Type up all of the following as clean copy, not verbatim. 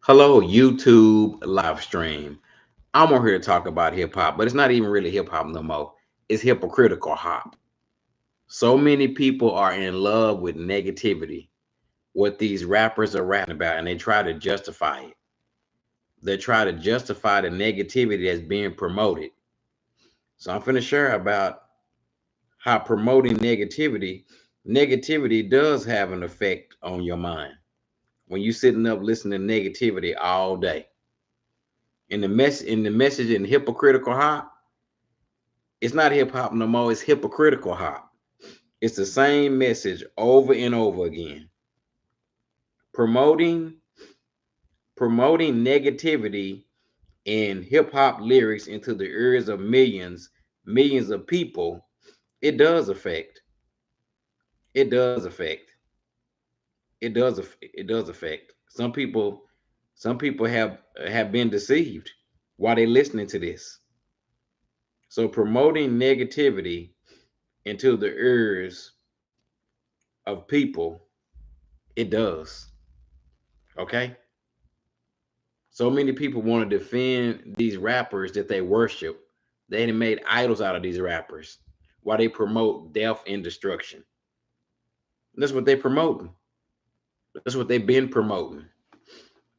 Hello, YouTube live stream. I'm on here to talk about hip hop, but it's not even really hip hop no more. It's hypocritical hop. So many people are in love with negativity, what these rappers are rapping about, and they try to justify it. They try to justify the negativity that's being promoted. So I'm finna share about how promoting negativity does have an effect on your mind when you sitting up listening to negativity all day. In the message in hypocritical hop, it's not hip hop no more. It's hypocritical hop. It's the same message over and over again. Promoting promoting negativity in hip hop lyrics into the ears of millions of people. It does affect. It does affect. It does affect. Some people have been deceived while they listening to this. So promoting negativity into the ears of people, it does. Okay. So many people want to defend these rappers that they worship. They done made idols out of these rappers while they promote death and destruction. That's what they promoting. That's what they've been promoting.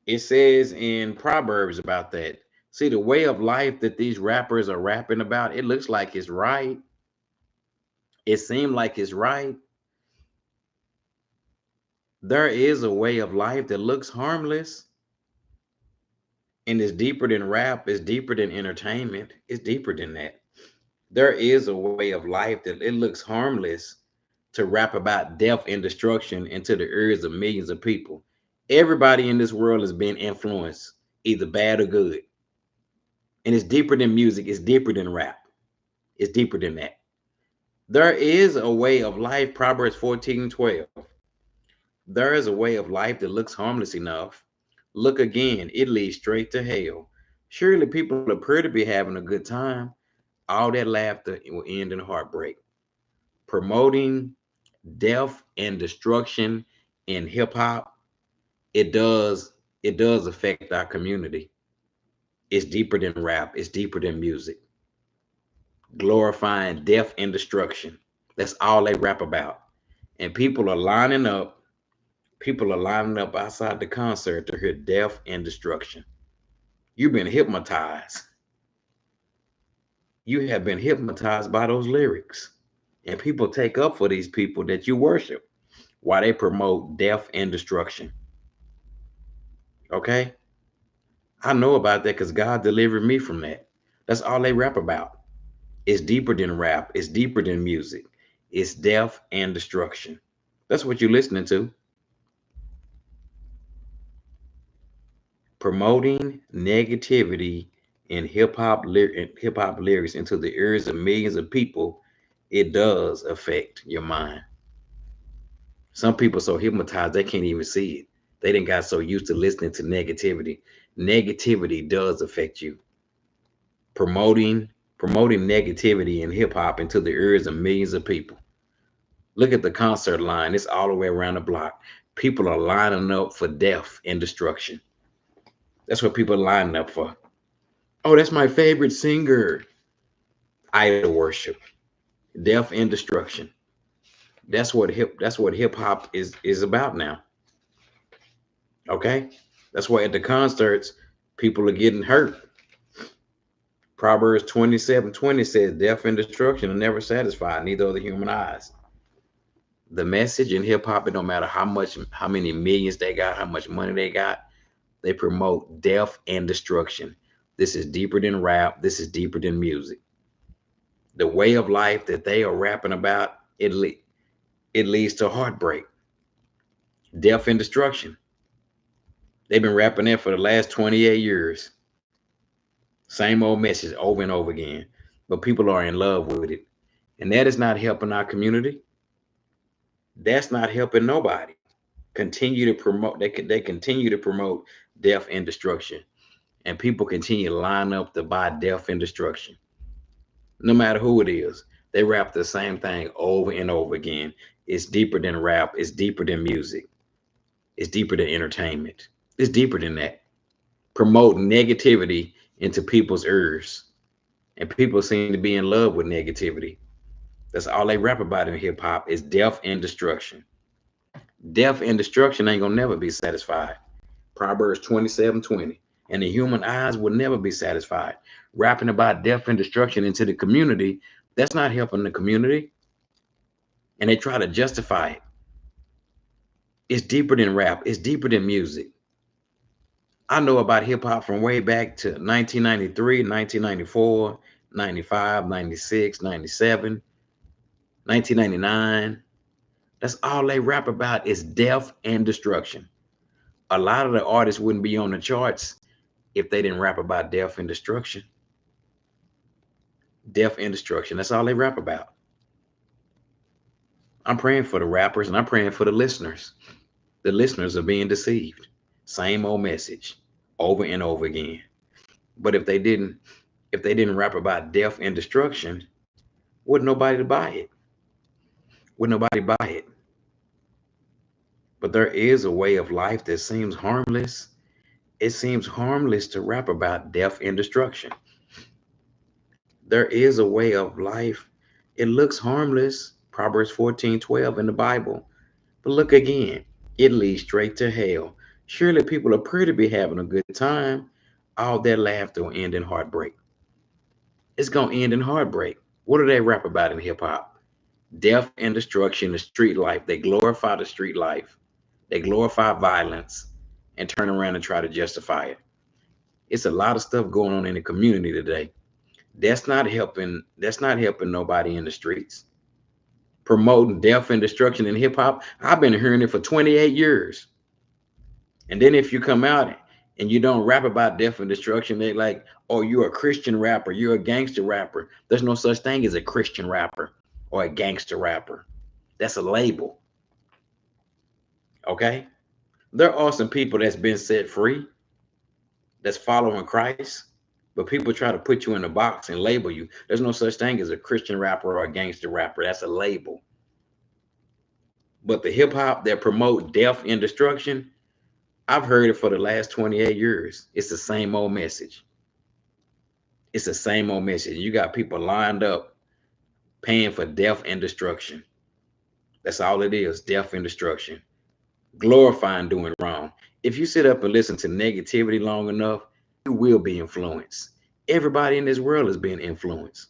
It says in Proverbs about that. See, the way of life that these rappers are rapping about, it looks like it's right. It seems like it's right. There is a way of life that looks harmless and is deeper than rap, it's deeper than entertainment, it's deeper than that. There is a way of life that it looks harmless to rap about death and destruction into the ears of millions of people. Everybody in this world is being influenced, either bad or good. And it's deeper than music, it's deeper than rap, it's deeper than that. There is a way of life, Proverbs 14:12. There is a way of life that looks harmless enough. Look again, it leads straight to hell. Surely people appear to be having a good time. All that laughter will end in heartbreak. Promoting death and destruction in hip hop, it does affect our community. It's deeper than rap, it's deeper than music. Glorifying death and destruction. That's all they rap about. And people are lining up outside the concert to hear death and destruction. You've been hypnotized. You have been hypnotized by those lyrics. And people take up for these people that you worship while they promote death and destruction. Okay? I know about that because God delivered me from that. That's all they rap about. It's deeper than rap, it's deeper than music. It's death and destruction. That's what you're listening to. Promoting negativity in hip hop lyrics into the ears of millions of people, it does affect your mind. Some people so hypnotized they can't even see it. They didn't got so used to listening to negativity. Negativity does affect you. Promoting negativity in hip hop into the ears of millions of people. Look at the concert line. It's all the way around the block. People are lining up for death and destruction. That's what people are lining up for. Oh, that's my favorite singer. Idol worship, death and destruction. That's what hip hop is about now. Okay, that's why at the concerts people are getting hurt. Proverbs 27:20 says, "Death and destruction are never satisfied, neither are the human eyes." The message in hip hop, it don't matter how many millions they got, how much money they got, they promote death and destruction. This is deeper than rap. This is deeper than music. The way of life that they are rapping about, it leads to heartbreak, death, and destruction. They've been rapping that for the last 28 years. Same old message over and over again. But people are in love with it. And that is not helping our community. That's not helping nobody. Continue to promote, they continue to promote death and destruction. And people continue to line up to buy death and destruction. No matter who it is, they rap the same thing over and over again. It's deeper than rap, it's deeper than music, it's deeper than entertainment, it's deeper than that. promote negativity into people's ears. And people seem to be in love with negativity. That's all they rap about in hip hop is death and destruction. Death and destruction ain't gonna never be satisfied. Proverbs 27:20. And the human eyes will never be satisfied. Rapping about death and destruction into the community, that's not helping the community. And they try to justify it. It's deeper than rap, it's deeper than music. I know about hip hop from way back to 1993, 1994, 95, 96, 97, 1999. That's all they rap about is death and destruction. A lot of the artists wouldn't be on the charts if they didn't rap about death and destruction. Death and destruction. That's all they rap about. I'm praying for the rappers and I'm praying for the listeners. The listeners are being deceived. Same old message over and over again. But if they didn't rap about death and destruction, would nobody buy it? Would nobody buy it? But there is a way of life that seems harmless. It seems harmless to rap about death and destruction. There is a way of life. It looks harmless. Proverbs 14:12 in the Bible. But look again, it leads straight to hell. Surely people appear to be having a good time. All that laughter will end in heartbreak. It's going to end in heartbreak. What do they rap about in hip hop? Death and destruction, the street life. They glorify the street life. They glorify violence and turn around and try to justify it. It's a lot of stuff going on in the community today. That's not helping nobody in the streets. Promoting death and destruction in hip hop. I've been hearing it for 28 years. And then if you come out and you don't rap about death and destruction, they like, oh, you're a Christian rapper, you're a gangster rapper. There's no such thing as a Christian rapper or a gangster rapper. That's a label. Okay? There are some people that's been set free, that's following Christ, but people try to put you in a box and label you. There's no such thing as a Christian rapper or a gangster rapper. That's a label. But the hip hop that promote death and destruction, I've heard it for the last 28 years. It's the same old message. It's the same old message. You got people lined up paying for death and destruction. That's all it is, death and destruction. Glorifying doing wrong. If you sit up and listen to negativity long enough, you will be influenced. Everybody in this world is being influenced.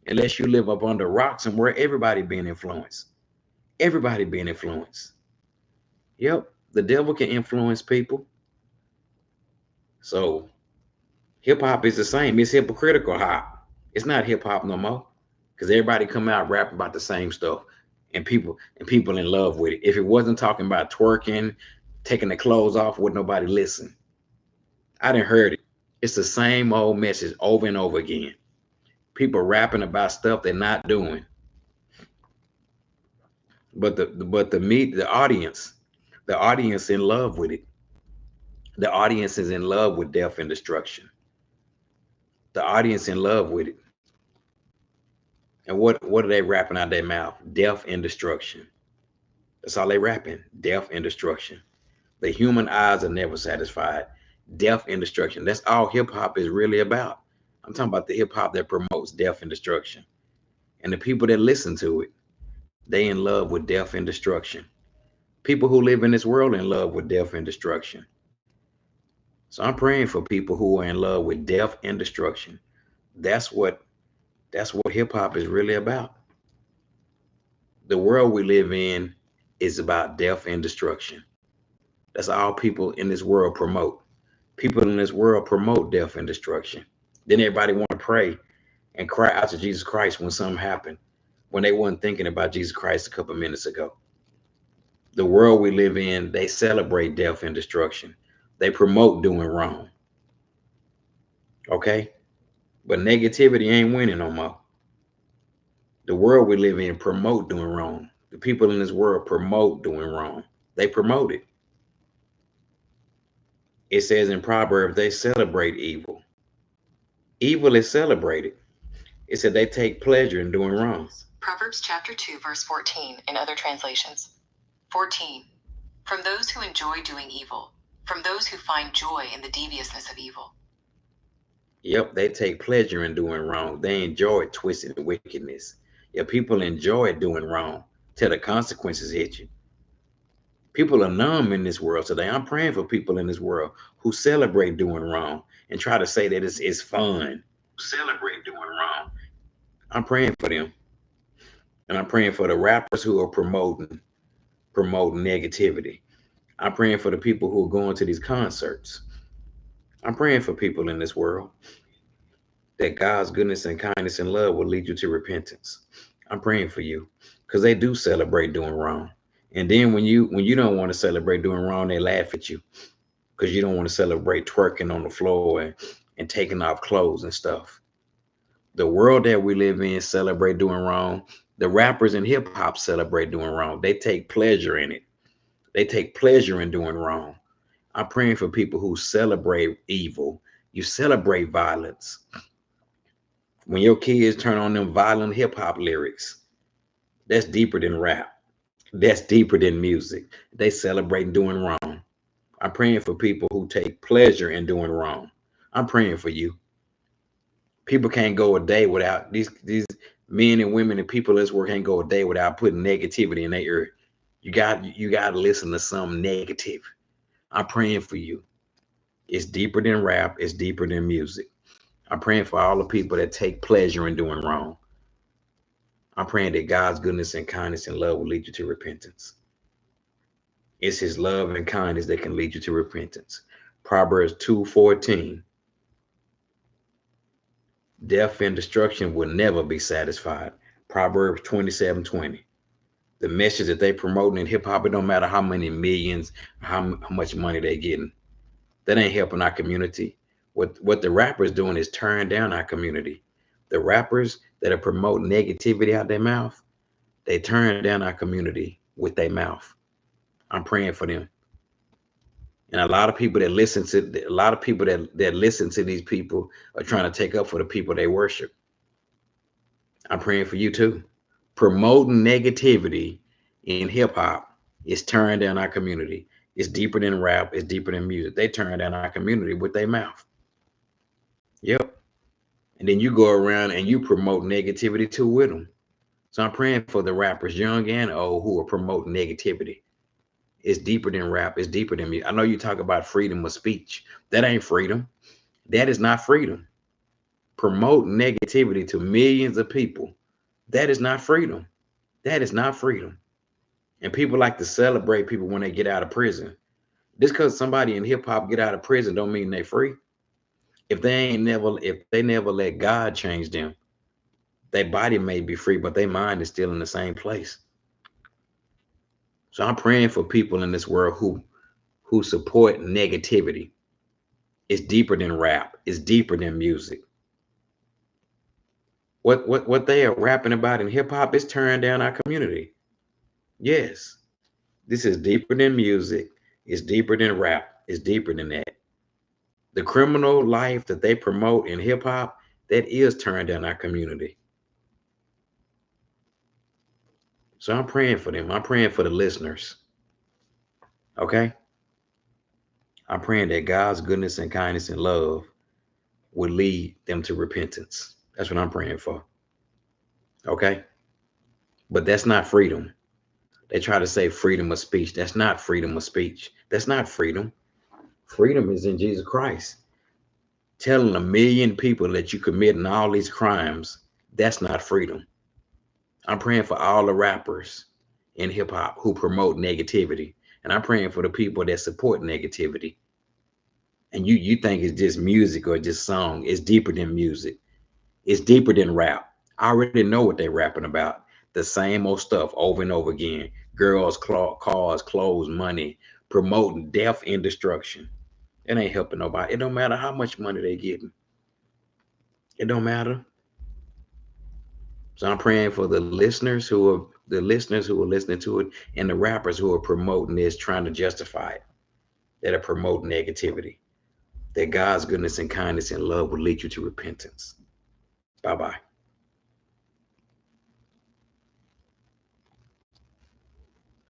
Unless you live up under rocks and where everybody being influenced. Everybody being influenced. Yep, the devil can influence people. So hip hop is the same. It's hypocritical hop. It's not hip hop no more. Because everybody come out rapping about the same stuff. And people in love with it. If it wasn't talking about twerking, taking the clothes off, would nobody listen? I didn't heard it. It's the same old message over and over again. People rapping about stuff they're not doing. But the audience in love with it. The audience is in love with death and destruction. The audience in love with it. And what are they rapping out their mouth? Death and destruction. That's all they rapping. Death and destruction. The human eyes are never satisfied. Death and destruction. That's all hip hop is really about. I'm talking about the hip hop that promotes death and destruction. And the people that listen to it, they in love with death and destruction. People who live in this world in love with death and destruction. So I'm praying for people who are in love with death and destruction. That's what hip hop is really about. The world we live in is about death and destruction. That's all people in this world promote. People in this world promote death and destruction. Then everybody want to pray and cry out to Jesus Christ when something happened, when they weren't thinking about Jesus Christ a couple minutes ago. The world we live in, they celebrate death and destruction. They promote doing wrong. Okay? But negativity ain't winning no more. The world we live in promote doing wrong. The people in this world promote doing wrong. They promote it. It says in Proverbs, they celebrate evil. Evil is celebrated. It said they take pleasure in doing wrong. Proverbs chapter 2, verse 14 in other translations. 14. From those who enjoy doing evil, from those who find joy in the deviousness of evil. Yep, they take pleasure in doing wrong. They enjoy twisted wickedness. Yeah, people enjoy doing wrong till the consequences hit you. People are numb in this world today. I'm praying for people in this world who celebrate doing wrong and try to say that it's fun. Celebrate doing wrong. I'm praying for them. And I'm praying for the rappers who are promoting negativity. I'm praying for the people who are going to these concerts. I'm praying for people in this world that God's goodness and kindness and love will lead you to repentance. I'm praying for you because they do celebrate doing wrong. And then when you don't want to celebrate doing wrong, they laugh at you because you don't want to celebrate twerking on the floor and taking off clothes and stuff. The world that we live in celebrate doing wrong. The rappers and hip hop celebrate doing wrong. They take pleasure in it. They take pleasure in doing wrong. I'm praying for people who celebrate evil. You celebrate violence. When your kids turn on them violent hip hop lyrics, that's deeper than rap. That's deeper than music. They celebrate doing wrong. I'm praying for people who take pleasure in doing wrong. I'm praying for you. People can't go a day without these men and women and people in this world can't go a day without putting negativity in their ear. You got to listen to something negative. I'm praying for you. It's deeper than rap. It's deeper than music. I'm praying for all the people that take pleasure in doing wrong. I'm praying that God's goodness and kindness and love will lead you to repentance. It's his love and kindness that can lead you to repentance. Proverbs 2:14. Death and destruction will never be satisfied. Proverbs 27:20. The message that they promoting in hip hop, it don't matter how many millions, how much money they getting. That ain't helping our community. What the rappers doing is tearing down our community. The rappers that are promoting negativity out their mouth, they turn down our community with their mouth. I'm praying for them. And a lot of people that listen to these people are trying to take up for the people they worship. I'm praying for you too. Promoting negativity in hip hop is tearing down our community. It's deeper than rap. It's deeper than music. They turn down our community with their mouth. Yep. And then you go around and you promote negativity too with them. So I'm praying for the rappers, young and old, who are promoting negativity. It's deeper than rap. It's deeper than music. I know you talk about freedom of speech. That ain't freedom. That is not freedom. Promote negativity to millions of people. That is not freedom. That is not freedom. And people like to celebrate people when they get out of prison. Just because somebody in hip hop get out of prison don't mean they free. If they never let God change them, their body may be free, but their mind is still in the same place. So I'm praying for people in this world who support negativity. It's deeper than rap. It's deeper than music. What they are rapping about in hip hop is tearing down our community. Yes, this is deeper than music. It's deeper than rap. It's deeper than that. The criminal life that they promote in hip hop, that is tearing down our community. So I'm praying for them. I'm praying for the listeners. Okay? I'm praying that God's goodness and kindness and love will lead them to repentance. That's what I'm praying for. Okay? But that's not freedom. They try to say freedom of speech. That's not freedom of speech. That's not freedom. Freedom is in Jesus Christ. Telling a million people that you committing all these crimes, that's not freedom. I'm praying for all the rappers in hip hop who promote negativity. And I'm praying for the people that support negativity. And you think it's just music or just song. It's deeper than music. It's deeper than rap. I already know what they're rapping about. The same old stuff over and over again. Girls, cars, clothes, money, promoting death and destruction. It ain't helping nobody. It don't matter how much money they getting. It don't matter. So I'm praying for the listeners who are listening to it, and the rappers who are promoting this, trying to justify it, that are promoting negativity. That God's goodness and kindness and love will lead you to repentance. Bye-bye.